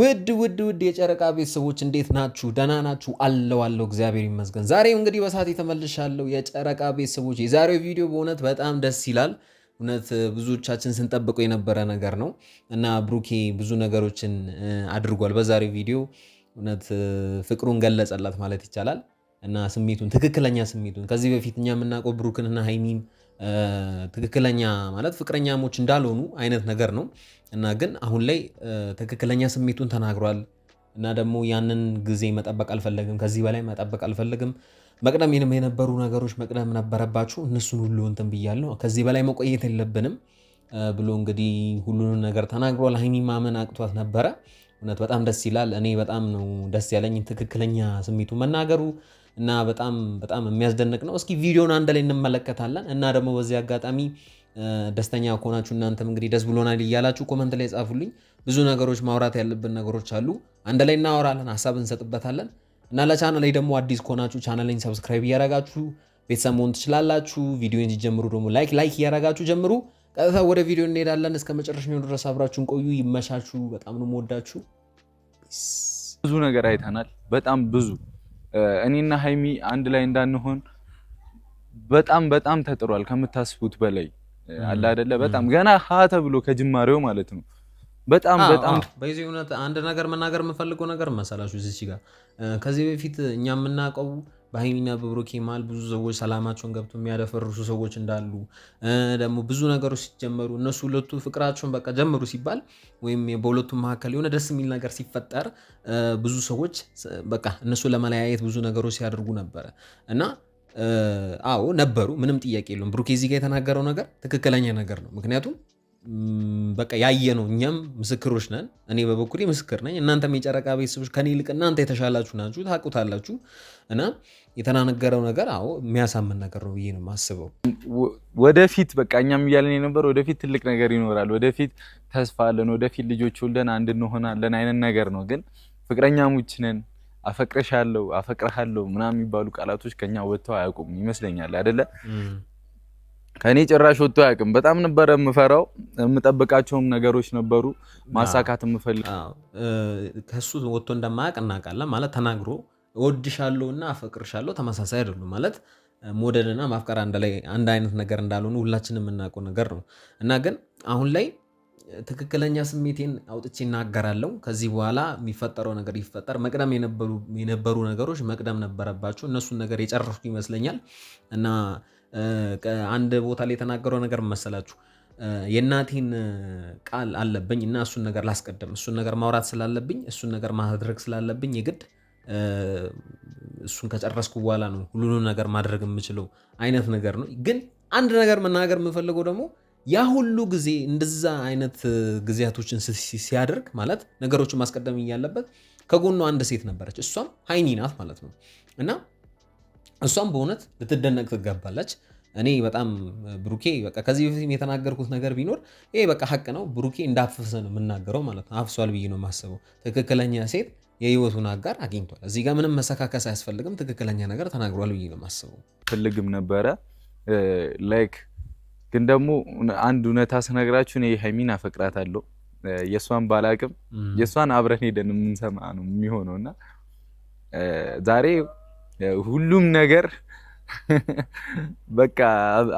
ውድ የጨረቃ ቤተሰቦች እንዴት ናችሁ? ደህና ናችሁ? አለው እግዚአብሔር ይመስገን። ዛሬም እንግዲህ በሰዓት ተመልሻለሁ። የጨረቃ ቤተሰቦች የዛሬው ቪዲዮ በእውነት በጣም ደስ ይላል። እውነት ብዙዎቻችን ስንጠብቀው የነበረ ነገር ነው እና ብሩኬ ብዙ ነገሮችን አድርጓል በዛሬው ቪዲዮ። እውነት ፍቅሩን ገለጸላት ማለት ይቻላል እና ስሜቱን ትክክለኛ ስሜቱን ከዚህ በፊት እኛ የምናውቀው ብሩክንና ሃይሚን ትክክለኛ ማለት ፍቅረኛሞች እንዳልሆኑ አይነት ነገር ነው እና ግን አሁን ላይ ትክክለኛ ስሜቱን ተናግሯል እና ደግሞ ያንን ጊዜ መጠበቅ አልፈለግም፣ ከዚህ በላይ መጠበቅ አልፈለግም። መቅደም የነበሩ ነገሮች መቅደም ነበረባችሁ፣ እነሱን ሁሉ እንትን ብያለሁ፣ ከዚህ በላይ መቆየት የለብንም ብሎ እንግዲህ ሁሉንም ነገር ተናግሯል። ሃይሚ ማመን አቅቷት ነበረ። እውነት በጣም ደስ ይላል። እኔ በጣም ነው ደስ ያለኝ ትክክለኛ ስሜቱ መናገሩ እና በጣም የሚያስደንቅ ነው። እስኪ ቪዲዮን አንድ ላይ እንመለከታለን እና ደግሞ በዚህ አጋጣሚ ደስተኛ ከሆናችሁ እናንተም እንግዲህ ደስ ብሎናል እያላችሁ ኮመንት ላይ ጻፉልኝ። ብዙ ነገሮች ማውራት ያለብን ነገሮች አሉ፣ አንድ ላይ እናወራለን፣ ሀሳብ እንሰጥበታለን እና ለቻናል ላይ ደግሞ አዲስ ከሆናችሁ ቻናሌን ሰብስክራይብ እያረጋችሁ ቤተሰብ መሆን ትችላላችሁ። ቪዲዮን ሲጀምሩ ደግሞ ላይክ እያረጋችሁ ጀምሩ። ቀጥታ ወደ ቪዲዮ እንሄዳለን። እስከ መጨረሻው ድረስ አብራችሁን ቆዩ። ይመሻችሁ። በጣም ነው የምወዳችሁ። ብዙ ነገር አይተናል፣ በጣም ብዙ እኔና ሃይሚ አንድ ላይ እንዳንሆን በጣም ተጥሯል ከምታስቡት በላይ አለ አይደለ? በጣም ገና ሀ ተብሎ ከጅማሬው ማለት ነው። በጣም በዚህ እውነት አንድ ነገር መናገር የምፈልገው ነገር መሰላችሁ እዚህ ጋር ከዚህ በፊት እኛ የምናውቀው በሃይሚና በብሩኬ መሃል ብዙ ሰዎች ሰላማቸውን ገብቶ የሚያደፈርሱ ሰዎች እንዳሉ ደግሞ ብዙ ነገሮች ሲጀመሩ እነሱ ሁለቱ ፍቅራቸውን በቃ ጀመሩ ሲባል ወይም በሁለቱ መካከል የሆነ ደስ የሚል ነገር ሲፈጠር ብዙ ሰዎች በቃ እነሱ ለመለያየት ብዙ ነገሮች ሲያደርጉ ነበረ እና አዎ ነበሩ፣ ምንም ጥያቄ የለውም። ብሩኬ እዚህ ጋር የተናገረው ነገር ትክክለኛ ነገር ነው። ምክንያቱም በቃ ያየ ነው፣ እኛም ምስክሮች ነን። እኔ በበኩሌ ምስክር ነኝ። እናንተም የጨረቃ ቤተሰቦች ከኔ ይልቅ እናንተ የተሻላችሁ ናችሁ፣ ታውቁታላችሁ። እና የተናገረው ነገር አዎ የሚያሳምን ነገር ነው ብዬ ነው የማስበው። ወደፊት በቃ እኛም እያለን የነበር ወደፊት ትልቅ ነገር ይኖራል፣ ወደፊት ተስፋ አለን፣ ወደፊት ልጆች ወልደን አንድ እንሆናለን አይነት ነገር ነው። ግን ፍቅረኛሞች ነን፣ አፈቅረሻለሁ፣ አፈቅረሃለሁ ምናምን የሚባሉ ቃላቶች ከኛ ወጥተው አያውቁም ይመስለኛል አይደለ? ከኔ ጭራሽ ወጥቶ አያውቅም። በጣም ነበር የምፈራው፣ የምጠብቃቸውም ነገሮች ነበሩ ማሳካት የምፈልግ። ከሱ ወጥቶ እንደማያውቅ እናውቃለን። ማለት ተናግሮ እወድሻለሁና አፈቅርሻለሁ ተመሳሳይ አይደሉም። ማለት መውደድና ማፍቀር አንድ አይነት ነገር እንዳልሆኑ ሁላችንም የምናውቀው ነገር ነው እና ግን አሁን ላይ ትክክለኛ ስሜቴን አውጥቼ እናገራለሁ። ከዚህ በኋላ የሚፈጠረው ነገር ይፈጠር። መቅደም የነበሩ ነገሮች መቅደም ነበረባቸው። እነሱን ነገር የጨረስኩ ይመስለኛል እና አንድ ቦታ ላይ የተናገረው ነገር መሰላችሁ የእናቴን ቃል አለብኝ እና እሱን ነገር ላስቀድም፣ እሱን ነገር ማውራት ስላለብኝ፣ እሱን ነገር ማድረግ ስላለብኝ የግድ እሱን ከጨረስኩ በኋላ ነው ሁሉንም ነገር ማድረግ የምችለው አይነት ነገር ነው። ግን አንድ ነገር መናገር የምፈልገው ደግሞ ያ ሁሉ ጊዜ እንደዛ አይነት ጊዜያቶችን ሲያደርግ ማለት ነገሮችን ማስቀደም እያለበት ከጎኗ አንድ ሴት ነበረች፣ እሷም ሃይሚ ናት ማለት ነው እና እሷም በእውነት ልትደነቅ ትገባለች። እኔ በጣም ብሩኬ በቃ ከዚህ በፊት የተናገርኩት ነገር ቢኖር ይሄ በቃ ሀቅ ነው። ብሩኬ እንዳፈሰ ነው የምናገረው ማለት ነው። አፍሷል ብዬ ነው የማስበው። ትክክለኛ ሴት የህይወቱን አጋር አግኝቷል። እዚህ ጋር ምንም መሰካከስ አያስፈልግም። ትክክለኛ ነገር ተናግሯል ብዬ ነው የማስበው። ፈልግም ነበረ ላይክ ግን ደግሞ አንድ እውነታ ስነግራችሁ እኔ ሃይሚን አፈቅራታለሁ። የእሷን ባላቅም የእሷን አብረን ሄደን የምንሰማ ነው የሚሆነውና ዛሬ ሁሉም ነገር በቃ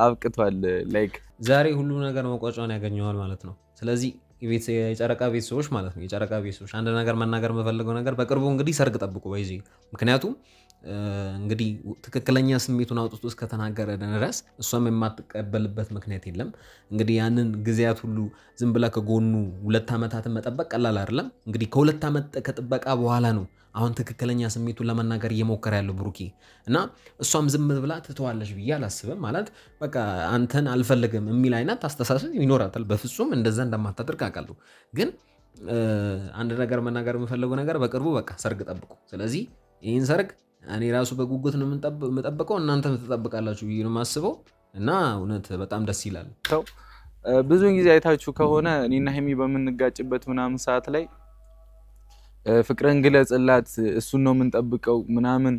አብቅቷል። ላይክ ዛሬ ሁሉ ነገር መቋጫውን ያገኘዋል ማለት ነው። ስለዚህ የጨረቃ ቤተሰቦች ማለት ነው የጨረቃ ቤተሰቦች አንድ ነገር መናገር የምፈልገው ነገር በቅርቡ እንግዲህ ሰርግ ጠብቁ በይዚ። ምክንያቱም እንግዲህ ትክክለኛ ስሜቱን አውጥቶ እስከተናገረ ድረስ እሷም የማትቀበልበት ምክንያት የለም። እንግዲህ ያንን ጊዜያት ሁሉ ዝም ብላ ከጎኑ 2 ዓመታትን መጠበቅ ቀላል አይደለም። እንግዲህ ከ2 ዓመት ከጥበቃ በኋላ ነው አሁን ትክክለኛ ስሜቱን ለመናገር እየሞከረ ያለው ብሩኬ እና እሷም ዝም ብላ ትተዋለች ብዬ አላስብም። ማለት በቃ አንተን አልፈልግም የሚል አይነት አስተሳሰብ ይኖራታል። በፍጹም እንደዛ እንደማታደርግ አውቃለሁ። ግን አንድ ነገር መናገር የምፈልገው ነገር በቅርቡ በቃ ሰርግ ጠብቁ። ስለዚህ ይህን ሰርግ እኔ ራሱ በጉጉት ነው የምጠብቀው፣ እናንተም ትጠብቃላችሁ ብዬ ነው የማስበው እና እውነት በጣም ደስ ይላል። ብዙውን ጊዜ አይታችሁ ከሆነ እኔና ሃይሚ በምንጋጭበት ምናምን ሰዓት ላይ ፍቅርን ግለጽላት እሱን ነው የምንጠብቀው ምናምን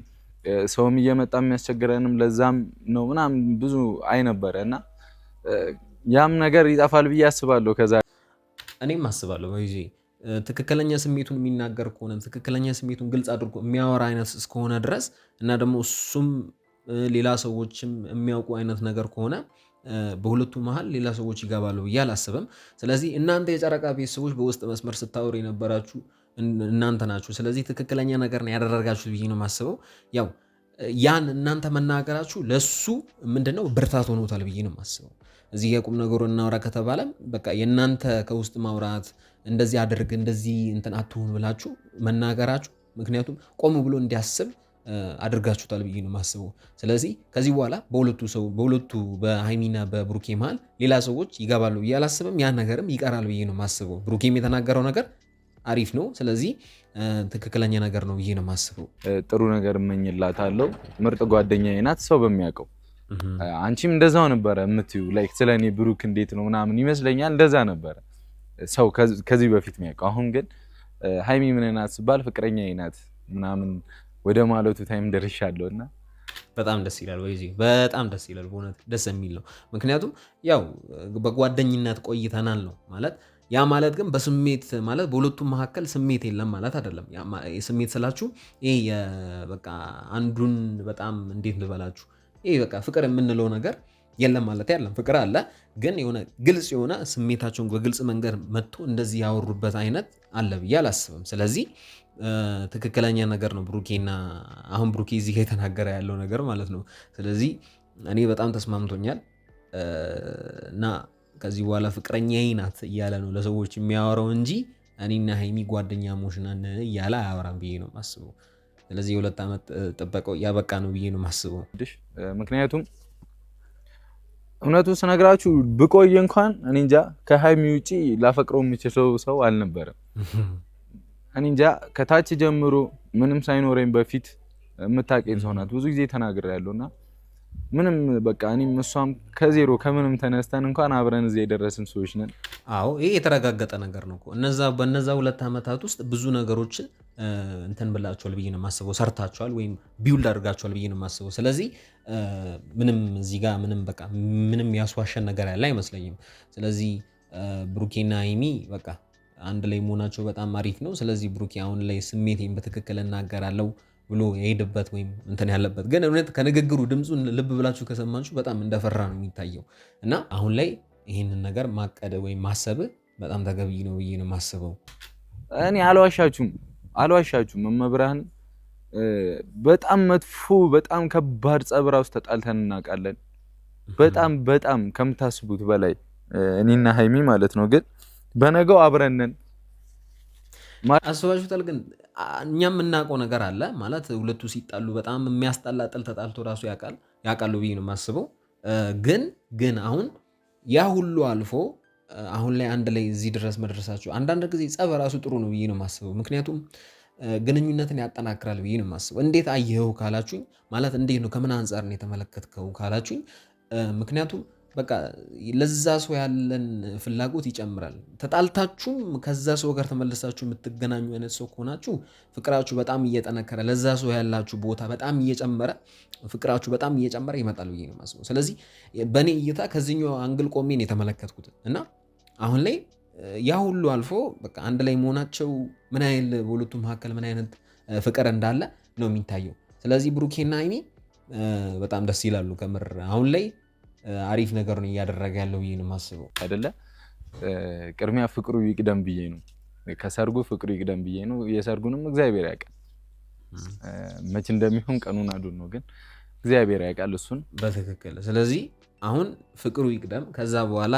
ሰውም እየመጣ የሚያስቸግረንም ለዛም ነው ምናምን ብዙ አይ ነበረ እና ያም ነገር ይጠፋል ብዬ አስባለሁ። ከዛ እኔም አስባለሁ በይዚ ትክክለኛ ስሜቱን የሚናገር ከሆነ ትክክለኛ ስሜቱን ግልጽ አድርጎ የሚያወራ አይነት እስከሆነ ድረስ እና ደግሞ እሱም ሌላ ሰዎችም የሚያውቁ አይነት ነገር ከሆነ በሁለቱ መሃል ሌላ ሰዎች ይገባሉ ብዬ አላስብም። ስለዚህ እናንተ የጨረቃ ቤተሰቦች በውስጥ መስመር ስታወሩ የነበራችሁ እናንተ ናችሁ። ስለዚህ ትክክለኛ ነገር ነው ያደረጋችሁት ብዬ ነው የማስበው። ያው ያን እናንተ መናገራችሁ ለሱ ምንድነው ብርታት ሆኖታል ብዬ ነው የማስበው። እዚህ የቁም ነገሩ እናውራ ከተባለም በቃ የእናንተ ከውስጥ ማውራት እንደዚህ አድርግ እንደዚህ እንትን አትሁን ብላችሁ መናገራችሁ ምክንያቱም ቆም ብሎ እንዲያስብ አድርጋችሁታል ብዬ ነው የማስበው። ስለዚህ ከዚህ በኋላ በሁለቱ በሃይሚና በብሩኬ መሃል ሌላ ሰዎች ይገባሉ ብዬ አላስብም። ያን ነገርም ይቀራል ብዬ ነው የማስበው። ብሩኬም የተናገረው ነገር አሪፍ ነው። ስለዚህ ትክክለኛ ነገር ነው ብዬ ነው የማስበው። ጥሩ ነገር እመኝላታለሁ። ምርጥ ጓደኛዬ ናት፣ ሰው በሚያውቀው። አንቺም እንደዛው ነበረ የምትዩ ላይክ ስለኔ ብሩክ እንዴት ነው ምናምን ይመስለኛል፣ እንደዛ ነበረ ሰው ከዚህ በፊት የሚያውቀው። አሁን ግን ሃይሚ ምን ናት ሲባል ፍቅረኛዬ ናት ምናምን ወደ ማለቱ ታይም ደርሻለሁና በጣም ደስ ይላል። በጣም ደስ ይላል። በእውነት ደስ የሚል ነው። ምክንያቱም ያው በጓደኝነት ቆይተናል ነው ማለት ያ ማለት ግን በስሜት ማለት በሁለቱም መካከል ስሜት የለም ማለት አይደለም። ስሜት ስላችሁ ይሄ በቃ አንዱን በጣም እንዴት ልበላችሁ ይሄ በቃ ፍቅር የምንለው ነገር የለም ማለት አይደለም። ፍቅር አለ፣ ግን የሆነ ግልጽ የሆነ ስሜታቸውን በግልጽ መንገድ መጥቶ እንደዚህ ያወሩበት አይነት አለ ብዬ አላስብም። ስለዚህ ትክክለኛ ነገር ነው ብሩኬና አሁን ብሩኬ እዚህ ጋር የተናገረ ያለው ነገር ማለት ነው። ስለዚህ እኔ በጣም ተስማምቶኛል እና ከዚህ በኋላ ፍቅረኛዬ ናት እያለ ነው ለሰዎች የሚያወራው እንጂ እኔና ሃይሚ ጓደኛሞች ነን እያለ አያወራም ብዬ ነው የማስበው። ስለዚህ የሁለት ዓመት ጥበቃው ያበቃ ነው ብዬ ነው የማስበው። ምክንያቱም እውነቱ ስነግራችሁ ብቆይ እንኳን እኔ እንጃ ከሃይሚ ውጪ ላፈቅረው የምችለው ሰው አልነበረም። እኔ እንጃ ከታች ጀምሮ ምንም ሳይኖረኝ በፊት የምታውቀኝ ሰው ናት። ብዙ ጊዜ ተናግሬያለሁና ምንም በቃ እኔም እሷም ከዜሮ ከምንም ተነስተን እንኳን አብረን እዚህ የደረስን ሰዎች ነን። አዎ ይሄ የተረጋገጠ ነገር ነው እኮ። በነዛ 2 ዓመታት ውስጥ ብዙ ነገሮችን እንትን ብላችኋል ብዬ ነው የማስበው። ሰርታችኋል ወይም ቢውልድ አድርጋችኋል ብዬ ነው የማስበው። ስለዚህ ምንም እዚህ ጋር ምንም ያስዋሸን ነገር ያለ አይመስለኝም። ስለዚህ ብሩኬና ሃይሚ በቃ አንድ ላይ መሆናቸው በጣም አሪፍ ነው። ስለዚህ ብሩኬ አሁን ላይ ስሜቴን በትክክል እናገራለሁ ብሎ የሄድበት ወይም እንትን ያለበት ግን እውነት ከንግግሩ ድምፁን ልብ ብላችሁ ከሰማችሁ በጣም እንደፈራ ነው የሚታየው እና አሁን ላይ ይህንን ነገር ማቀደ ወይም ማሰብ በጣም ተገቢ ነው ብዬ ነው የማስበው። እኔ አልዋሻችሁም መብራህን በጣም መጥፎ በጣም ከባድ ጸብራ ውስጥ ተጣልተን እናውቃለን። በጣም ከምታስቡት በላይ እኔና ሃይሚ ማለት ነው። ግን በነገው አብረንን አስባችሁታል? ግን እኛም የምናውቀው ነገር አለ ማለት ሁለቱ ሲጣሉ በጣም የሚያስጠላ ጥል ተጣልቶ ራሱ ያውቃሉ ብዬ ነው የማስበው። ግን አሁን ያ ሁሉ አልፎ አሁን ላይ አንድ ላይ እዚህ ድረስ መድረሳቸው አንዳንድ ጊዜ ጸብ ራሱ ጥሩ ነው ብዬ ነው የማስበው። ምክንያቱም ግንኙነትን ያጠናክራል ብዬ ነው የማስበው። እንዴት አየኸው ካላችሁኝ ማለት እንዴት ነው ከምን አንጻር ነው የተመለከትከው ካላችሁኝ ምክንያቱም በቃ ለዛ ሰው ያለን ፍላጎት ይጨምራል። ተጣልታችሁም ከዛ ሰው ጋር ተመልሳችሁ የምትገናኙ አይነት ሰው ከሆናችሁ ፍቅራችሁ በጣም እየጠነከረ ለዛ ሰው ያላችሁ ቦታ በጣም እየጨመረ ፍቅራችሁ በጣም እየጨመረ ይመጣል ብዬ ነው የማስበው። ስለዚህ በእኔ እይታ ከዚህኛው አንግል ቆሜ ነው የተመለከትኩት እና አሁን ላይ ያ ሁሉ አልፎ በቃ አንድ ላይ መሆናቸው ምን ያህል በሁለቱ መካከል ምን አይነት ፍቅር እንዳለ ነው የሚታየው። ስለዚህ ብሩኬና ሃይሚ በጣም ደስ ይላሉ ከምር አሁን ላይ አሪፍ ነገር ነው እያደረገ ያለው ብዬ ነው የማስበው አይደለ። ቅድሚያ ፍቅሩ ይቅደም ብዬ ነው ከሰርጉ ፍቅሩ ይቅደም ብዬ ነው። የሰርጉንም እግዚአብሔር ያውቃል መች እንደሚሆን ቀኑን አዱን ነው፣ ግን እግዚአብሔር ያውቃል እሱን በትክክል። ስለዚህ አሁን ፍቅሩ ይቅደም፣ ከዛ በኋላ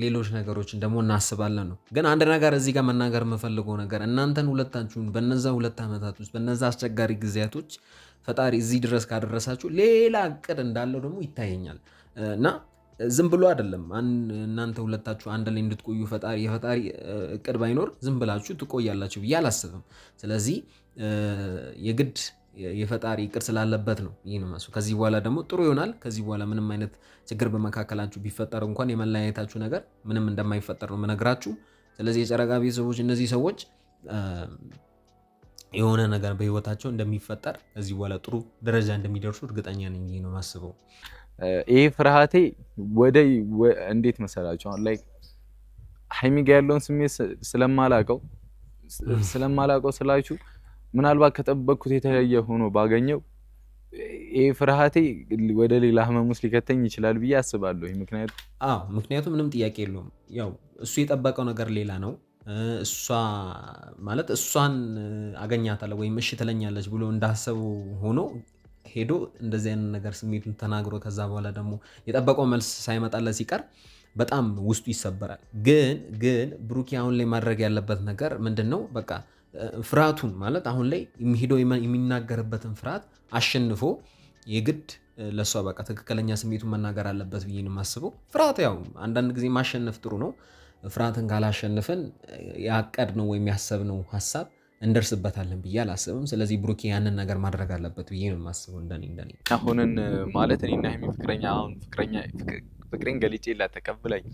ሌሎች ነገሮችን ደግሞ እናስባለን ነው። ግን አንድ ነገር እዚህ ጋር መናገር የምፈልገው ነገር እናንተን ሁለታችሁን በነዛ 2 ዓመታት ውስጥ በነዛ አስቸጋሪ ጊዜያቶች ፈጣሪ እዚህ ድረስ ካደረሳችሁ ሌላ እቅድ እንዳለው ደግሞ ይታየኛል እና ዝም ብሎ አይደለም እናንተ ሁለታችሁ አንድ ላይ እንድትቆዩ የፈጣሪ እቅድ ባይኖር ዝም ብላችሁ ትቆያላችሁ ብዬ አላስብም። ስለዚህ የግድ የፈጣሪ እቅድ ስላለበት ነው ይሄ ነው ማለት። ከዚህ በኋላ ደግሞ ጥሩ ይሆናል። ከዚህ በኋላ ምንም አይነት ችግር በመካከላችሁ ቢፈጠር እንኳን የመለያየታችሁ ነገር ምንም እንደማይፈጠር ነው የምነግራችሁ። ስለዚህ የጨረቃ ቤተሰቦች እነዚህ ሰዎች የሆነ ነገር በህይወታቸው እንደሚፈጠር ከዚህ በኋላ ጥሩ ደረጃ እንደሚደርሱ እርግጠኛ ነኝ ነው የማስበው። ይሄ ፍርሃቴ እንዴት መሰላችሁ አሁን ላይ ሃይሚ ጋር ያለውን ስሜት ስለማላውቀው ስለማላውቀው ስላችሁ ምናልባት ከጠበቅኩት የተለየ ሆኖ ባገኘው ይሄ ፍርሃቴ ወደ ሌላ ህመም ውስጥ ሊከተኝ ይችላል ብዬ አስባለሁ። ምክንያቱም ምንም ጥያቄ የለውም። ያው እሱ የጠበቀው ነገር ሌላ ነው። እሷ ማለት እሷን አገኛታለሁ ወይም እሺ ትለኛለች ብሎ እንዳሰበው ሆኖ ሄዶ እንደዚህ አይነት ነገር ስሜቱን ተናግሮ ከዛ በኋላ ደግሞ የጠበቀው መልስ ሳይመጣለት ሲቀር በጣም ውስጡ ይሰበራል። ግን ብሩኬ አሁን ላይ ማድረግ ያለበት ነገር ምንድን ነው? በቃ ፍርሃቱን ማለት አሁን ላይ የሚሄደው የሚናገርበትን ፍርሃት አሸንፎ የግድ ለእሷ በቃ ትክክለኛ ስሜቱን መናገር አለበት ብዬ ነው የማስበው። ፍርሃት ያው አንዳንድ ጊዜ ማሸነፍ ጥሩ ነው። ፍርሃትን ካላሸነፍን ያቀድነው ወይም ያሰብነው ሀሳብ እንደርስበታለን ብዬ አላስብም። ስለዚህ ብሩኬ ያንን ነገር ማድረግ አለበት ብዬ ነው የማስበው። እንደኔ አሁንን ማለት እኔና ሀይሚ ፍቅሬን ገልጬ ተቀብላኝ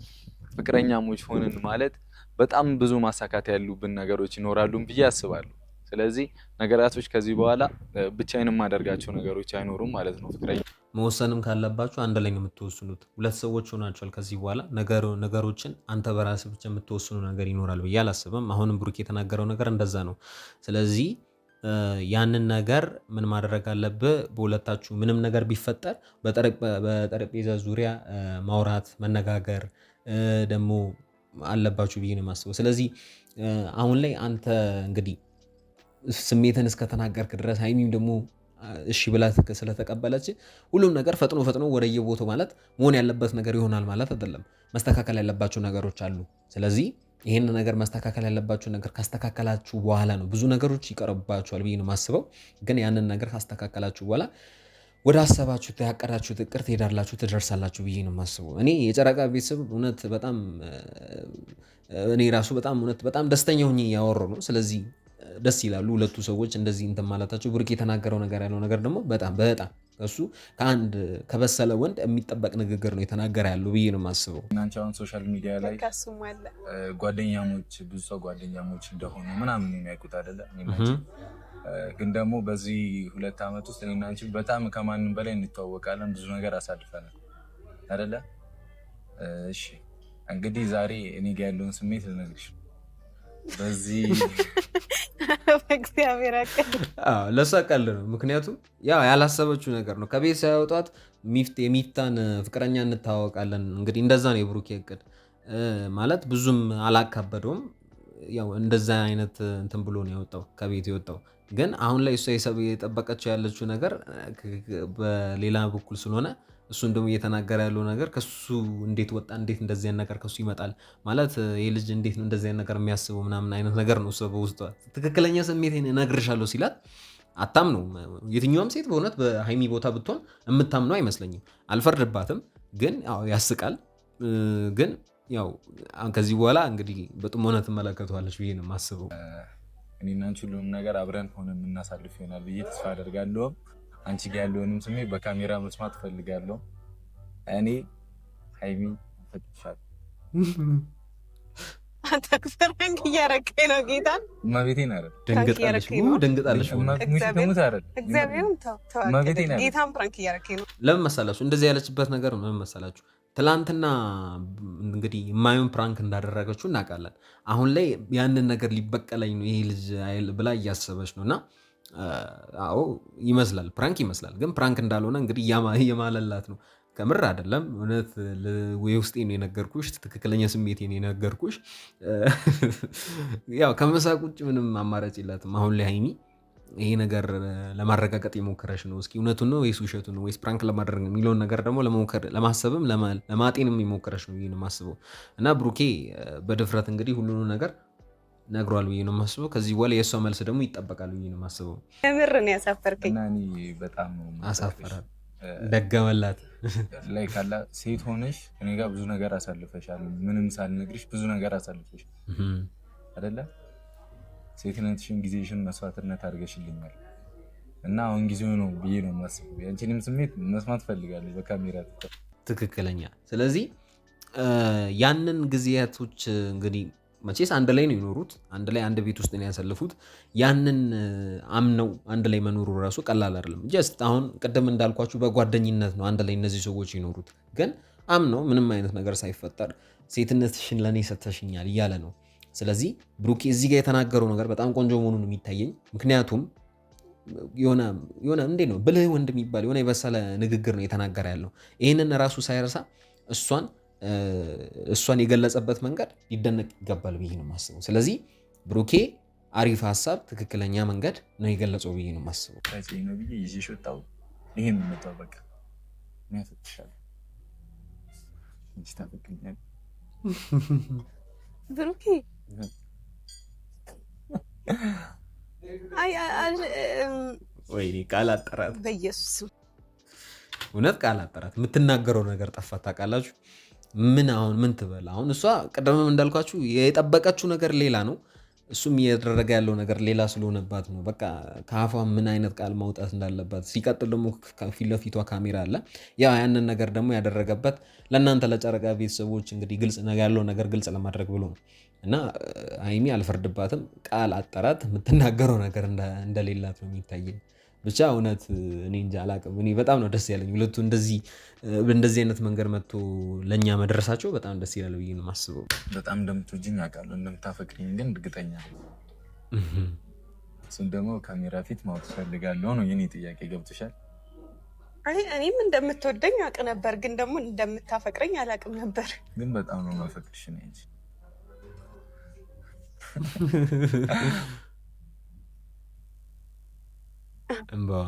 ፍቅረኛሞች ሆንን ማለት በጣም ብዙ ማሳካት ያሉብን ነገሮች ይኖራሉን ብዬ አስባለሁ። ስለዚህ ነገራቶች ከዚህ በኋላ ብቻዬን የማደርጋቸው ነገሮች አይኖሩም ማለት ነው። ፍቅረኛ መወሰንም ካለባችሁ አንድ ላይ ነው የምትወስኑት። ሁለት ሰዎች ሆናችኋል። ከዚህ በኋላ ነገሮችን አንተ በራስህ ብቻ የምትወስኑ ነገር ይኖራል ብዬ አላስብም። አሁንም ብሩኬ የተናገረው ነገር እንደዛ ነው። ስለዚህ ያንን ነገር ምን ማድረግ አለብህ? በሁለታችሁ ምንም ነገር ቢፈጠር በጠረጴዛ ዙሪያ ማውራት መነጋገር ደግሞ አለባችሁ ብዬ ነው የማስበው። ስለዚህ አሁን ላይ አንተ እንግዲህ ስሜትን እስከተናገርክ ድረስ ሀይሚም ደግሞ እሺ ብላ ስለተቀበለች ሁሉም ነገር ፈጥኖ ወደየቦታው ማለት መሆን ያለበት ነገር ይሆናል ማለት አይደለም። መስተካከል ያለባቸው ነገሮች አሉ። ስለዚህ ይህን ነገር መስተካከል ያለባችሁ ነገር ካስተካከላችሁ በኋላ ነው ብዙ ነገሮች ይቀርባችኋል ብዬ ነው የማስበው። ግን ያንን ነገር ካስተካከላችሁ በኋላ ወደ አሰባችሁት ያቀዳችሁት እቅድ ትሄዳላችሁ፣ ትደርሳላችሁ ብዬ ነው የማስበው። እኔ የጨረቃ ቤተሰብ እውነት በጣም እኔ ራሱ በጣም ደስተኛ ሆኜ ያወራሁ ነው። ስለዚህ ደስ ይላሉ ሁለቱ ሰዎች እንደዚህ እንትን ማለታቸው። ብሩክ የተናገረው ነገር ያለው ነገር ደግሞ በጣም ከሱ ከአንድ ከበሰለ ወንድ የሚጠበቅ ንግግር ነው የተናገረ ያለው ብዬ ነው የማስበው። እናንተ አሁን ሶሻል ሚዲያ ላይ ጓደኛሞች ብዙ ሰው ጓደኛሞች እንደሆኑ ምናምን የሚያውቁት አይደለ? ግን ደግሞ በዚህ 2 ዓመት ውስጥ እኔና አንቺ በጣም ከማንም በላይ እንተዋወቃለን። ብዙ ነገር አሳልፈናል አይደለ? እሺ እንግዲህ ዛሬ እኔ ጋር ያለውን ስሜት ልነግርሽ በዚህ እግዚአብሔር አቀል ለሷ ቀል ነው። ምክንያቱም ያው ያላሰበችው ነገር ነው። ከቤት ሳይወጣት የሚፍታን ፍቅረኛ እንታወቃለን እንግዲህ እንደዛ ነው የብሩኬ እቅድ ማለት ብዙም አላካበደውም። ያው እንደዛ አይነት እንትን ብሎ ነው ያወጣው ከቤት የወጣው። ግን አሁን ላይ እሷ የጠበቀችው ያለችው ነገር በሌላ በኩል ስለሆነ እሱን ደግሞ እየተናገረ ያለው ነገር ከሱ እንዴት ወጣ፣ እንዴት እንደዚህ ነገር ከሱ ይመጣል ማለት ይሄ ልጅ እንዴት ነው እንደዚህ ነገር የሚያስበው ምናምን አይነት ነገር ነው። እሱ በውስጧ ትክክለኛ ስሜቴን እነግርሻለሁ ሲላት አታምነው። የትኛውም ሴት በእውነት በሀይሚ ቦታ ብትሆን የምታምነው አይመስለኝም። አልፈርድባትም፣ ግን ያው ያስቃል። ግን ያው ከዚህ በኋላ እንግዲህ በጥሞና ትመለከተዋለች ብዬ ነው የማስበው። እኔና አንቺ ሁሉንም ነገር አብረን ሆነን የምናሳልፍ ይሆናል ብዬ ተስፋ አደርጋለሁ። አንቺ ጋር ያለውንም ስሜት በካሜራ መስማት ፈልጋለሁ። እኔ ሀይሚ ፈትሻለሁ። አታክፈረኝ እያረከኝ ነው ጌታን ማቤቴን አይደል? ደንግጣለሽ። ጌታን ፕራንክ እያረከኝ ነው። ለምን መሰላችሁ እንደዚህ ያለችበት ነገር ነው። ለምን መሰላችሁ? ትላንትና እንግዲህ የማየውን ፕራንክ እንዳደረገችው እናውቃለን። አሁን ላይ ያንን ነገር ሊበቀለኝ ነው ይሄ ልጅ ብላ እያሰበች ነው። እና አዎ ይመስላል፣ ፕራንክ ይመስላል። ግን ፕራንክ እንዳልሆነ እንግዲህ እየማለላት ነው። ከምር አይደለም። እውነት ውስጤ ነው የነገርኩሽ፣ ትክክለኛ ስሜቴ ነው የነገርኩሽ። ያው ከመሳቅ ውጭ ምንም አማራጭ የላትም አሁን ላይ ሀይሚ። ይሄ ነገር ለማረጋገጥ የሞከረች ነው። እስኪ እውነቱን ነው ወይስ ውሸቱን ነው ወይስ ፕራንክ ለማድረግ ነው የሚለውን ነገር ደግሞ ለማሰብም ለማጤንም የሞከረች ነው ብዬ ነው የማስበው። እና ብሩኬ በድፍረት እንግዲህ ሁሉንም ነገር ነግሯል ብዬ ነው የማስበው። ከዚህ በኋላ የእሷ መልስ ደግሞ ይጠበቃል ብዬ ነው የማስበው። ምር ነው ያሳፈርከኝ። በጣም አሳፈራት፣ ደገመላት። ላይ ካላ ሴት ሆነሽ እኔ ጋር ብዙ ነገር አሳልፈሻል። ምንም ሳልነግርሽ ብዙ ነገር አሳልፈሽ አይደለ? ሴትነትሽን ጊዜሽን መስዋዕትነት አድርገሽልኛል እና አሁን ጊዜው ነው ብዬ ነው የማስበው። ያንቺንም ስሜት መስማት ፈልጋለሁ በካሜራ ትክክለኛ። ስለዚህ ያንን ጊዜያቶች እንግዲህ መቼስ አንድ ላይ ነው የኖሩት፣ አንድ ላይ አንድ ቤት ውስጥ ነው ያሳለፉት። ያንን አምነው አንድ ላይ መኖሩ ራሱ ቀላል አይደለም። ጀስት አሁን ቅድም እንዳልኳችሁ በጓደኝነት ነው አንድ ላይ እነዚህ ሰዎች ይኖሩት። ግን አምነው ምንም አይነት ነገር ሳይፈጠር ሴትነትሽን ለእኔ ሰተሽኛል እያለ ነው። ስለዚህ ብሩኬ እዚህ ጋር የተናገረው ነገር በጣም ቆንጆ መሆኑን የሚታየኝ ምክንያቱም የሆነ እንዴት ነው ብልህ ወንድ የሚባል የሆነ የበሰለ ንግግር ነው የተናገረ ያለው። ይህንን ራሱ ሳይረሳ እሷን የገለጸበት መንገድ ሊደነቅ ይገባል ብዬ ነው የማስበው። ስለዚህ ብሩኬ አሪፍ ሀሳብ፣ ትክክለኛ መንገድ ነው የገለጸው ብዬ ነው የማስበው። ነው ብዬ ይዤሽ ወጣሁ። ይሄን መጣው በቃ ያፈትሻል ይስተካከልኛል። ብሩኬ ወይኔ ቃል አጠራት፣ በኢየሱስ እውነት ቃል አጠራት። የምትናገረው ነገር ጠፋት። ታውቃላችሁ ምን ትበል አሁን? እሷ ቀደምም እንዳልኳችሁ የጠበቀችው ነገር ሌላ ነው፣ እሱም እያደረገ ያለው ነገር ሌላ ስለሆነባት ነው። በቃ ከአፏ ምን አይነት ቃል ማውጣት እንዳለባት። ሲቀጥል ደግሞ ፊት ለፊቷ ካሜራ አለ። ያንን ነገር ደግሞ ያደረገበት ለእናንተ ለጨረቃ ቤተሰቦች እንግዲህ ግልጽ ያለው ነገር ግልጽ ለማድረግ ብሎ ነው እና ሀይሚ አልፈርድባትም። ቃል አጠራት። የምትናገረው ነገር እንደሌላት ነው የሚታየኝ። ብቻ እውነት እኔ እንጃ አላቅም። እኔ በጣም ነው ደስ ያለኝ ሁለቱ እንደዚህ አይነት መንገድ መጥቶ ለእኛ መድረሳቸው በጣም ደስ ይላል ብዬ ነው የማስበው። በጣም እንደምትወጂኝ አውቃለሁ፣ እንደምታፈቅሪኝ ግን እርግጠኛ እሱን ደግሞ ካሜራ ፊት ማወቅ ፈልጋለሁ ነው የኔ ጥያቄ። ገብቶሻል? እኔም እንደምትወደኝ አውቅ ነበር፣ ግን ደግሞ እንደምታፈቅረኝ አላውቅም ነበር። ግን በጣም ነው ማፈቅርሽ ነው እንጂ እንባዋ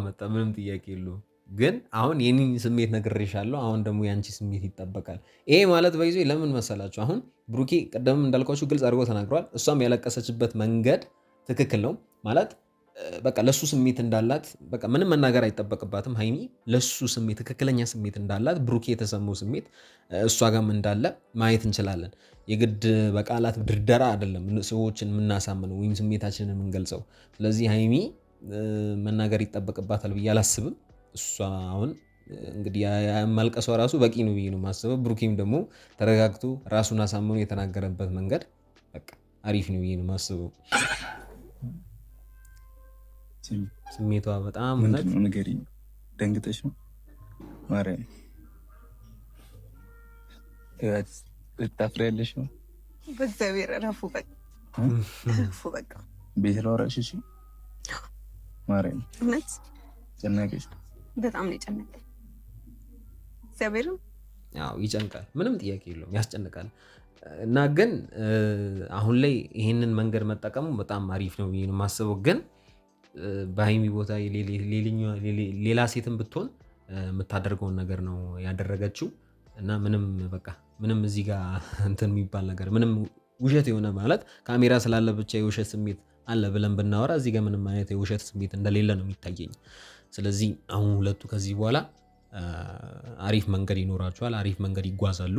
መጣ። ምንም ጥያቄ የለውም። ግን አሁን የኔን ስሜት ነግሬሻለሁ። አሁን ደግሞ የአንቺ ስሜት ይጠበቃል። ይሄ ማለት በይዞ ለምን መሰላችሁ? አሁን ብሩኬ ቀደምም እንዳልኳችሁ ግልጽ አድርጎ ተናግሯል። እሷም ያለቀሰችበት መንገድ ትክክል ነው ማለት በቃ ለሱ ስሜት እንዳላት በቃ ምንም መናገር አይጠበቅባትም። ሀይሚ ለሱ ስሜት ትክክለኛ ስሜት እንዳላት ብሩኬ የተሰማው ስሜት እሷ ጋም እንዳለ ማየት እንችላለን። የግድ በቃላት ድርደራ አይደለም ሰዎችን የምናሳምነው ወይም ስሜታችንን የምንገልጸው። ስለዚህ ሀይሚ መናገር ይጠበቅባታል ብዬ አላስብም። እሷ አሁን እንግዲህ ማልቀሷ ራሱ በቂ ነው ብዬ ነው የማስበው። ብሩኬም ደግሞ ተረጋግቶ ራሱን አሳምኖ የተናገረበት መንገድ በቃ አሪፍ ነው ብዬ ነው የማስበው። ስሜቷ በጣም ንገሪኝ። ደንግጠሽ ነው ማርያም? ታፍሪያለሽ ነው? በእግዚአብሔር ረፉ በቃ ቤት ላወራሽ። እሺ ማርያም እውነት ጨነቀሽ? በጣም ነው የጨነቀኝ። እግዚአብሔር ይጨንቃል፣ ምንም ጥያቄ የለውም፣ ያስጨንቃል። እና ግን አሁን ላይ ይህንን መንገድ መጠቀሙ በጣም አሪፍ ነው ብዬ ነው የማስበው። ግን በሀይሚ ቦታ ሌላ ሴትን ብትሆን የምታደርገውን ነገር ነው ያደረገችው። እና ምንም እዚህ ጋር እንትን የሚባል ነገር ምንም ውሸት የሆነ ማለት ካሜራ ስላለ ብቻ የውሸት ስሜት አለ ብለን ብናወራ እዚህ ጋር ምንም አይነት የውሸት ስሜት እንደሌለ ነው የሚታየኝ። ስለዚህ አሁን ሁለቱ ከዚህ በኋላ አሪፍ መንገድ ይኖራቸዋል፣ አሪፍ መንገድ ይጓዛሉ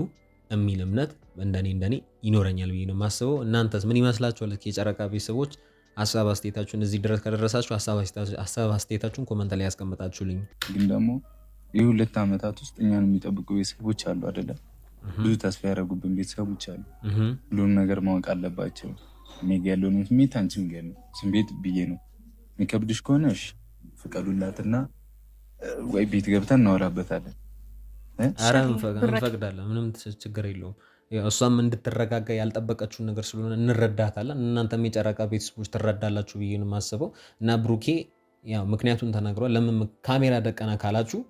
የሚል እምነት እንደኔ ይኖረኛል ብዬ ነው የማስበው። እናንተስ ምን ይመስላችኋል? የጨረቃ ቤተሰቦች ሀሳብ አስተያየታችሁን እዚህ ድረስ ከደረሳችሁ ሀሳብ አስተያየታችሁን ኮመንት ላይ ያስቀምጣችሁልኝ። ግን ደግሞ ይህ 2 ዓመታት ውስጥ እኛን የሚጠብቁ ቤተሰቦች አሉ አይደለም? ብዙ ተስፋ ያደረጉብን ቤተሰቦች አሉ። ሁሉም ነገር ማወቅ አለባቸው። እኔ ጋ ያለውን ስሜት አንቺም ጋ ያለው ስሜት ብዬ ነው። የሚከብድሽ ከሆነ እሺ ፍቀዱላትና ወይ ቤት ገብተን እናወራበታለን። ኧረ እንፈቅዳለን፣ ምንም ችግር የለውም። እሷም እንድትረጋጋ ያልጠበቀችውን ነገር ስለሆነ እንረዳታለን። እናንተም የጨረቃ ቤተሰቦች ትረዳላችሁ ብዬ ነው የማስበው። እና ብሩኬ ያው ምክንያቱን ተናግሯል። ለምን ካሜራ ደቀነ ካላችሁ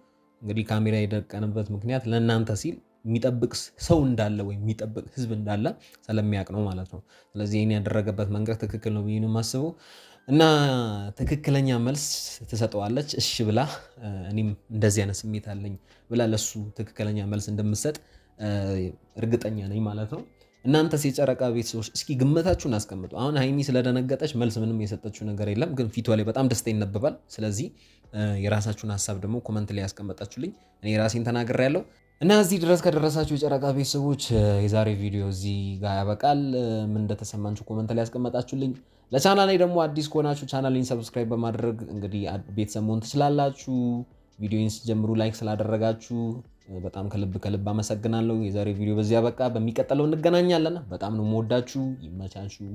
እንግዲህ ካሜራ የደቀነበት ምክንያት ለእናንተ ሲል የሚጠብቅ ሰው እንዳለ ወይም የሚጠብቅ ሕዝብ እንዳለ ስለሚያውቅ ነው ማለት ነው። ስለዚህ ይህን ያደረገበት መንገድ ትክክል ነው ብዬ ነው የማስበው። እና ትክክለኛ መልስ ትሰጠዋለች እሺ ብላ፣ እኔም እንደዚህ አይነት ስሜት አለኝ ብላ ለሱ ትክክለኛ መልስ እንደምትሰጥ እርግጠኛ ነኝ ማለት ነው። እናንተስ የጨረቃ ቤተሰቦች እስኪ ግምታችሁን አስቀምጡ። አሁን ሀይሚ ስለደነገጠች መልስ ምንም የሰጠችው ነገር የለም፣ ግን ፊቷ ላይ በጣም ደስታ ይነበባል። ስለዚህ የራሳችሁን ሀሳብ ደግሞ ኮመንት ላይ ያስቀመጣችሁልኝ፣ እኔ የራሴን ተናግሬያለሁ። እና እዚህ ድረስ ከደረሳችሁ የጨረቃ ቤተሰቦች የዛሬ ቪዲዮ እዚህ ጋር ያበቃል። ምን እንደተሰማችሁ ኮመንት ላይ ያስቀመጣችሁልኝ። ለቻናሌ ደግሞ አዲስ ከሆናችሁ ቻናሌን ሰብስክራይብ በማድረግ እንግዲህ ቤተሰብ መሆን ትችላላችሁ። ቪዲዮን ሲጀምሩ ላይክ ስላደረጋችሁ በጣም ከልብ አመሰግናለሁ። የዛሬ ቪዲዮ በዚህ ያበቃ። በሚቀጥለው እንገናኛለን። በጣም ነው የምወዳችሁ። ይመቻችሁ።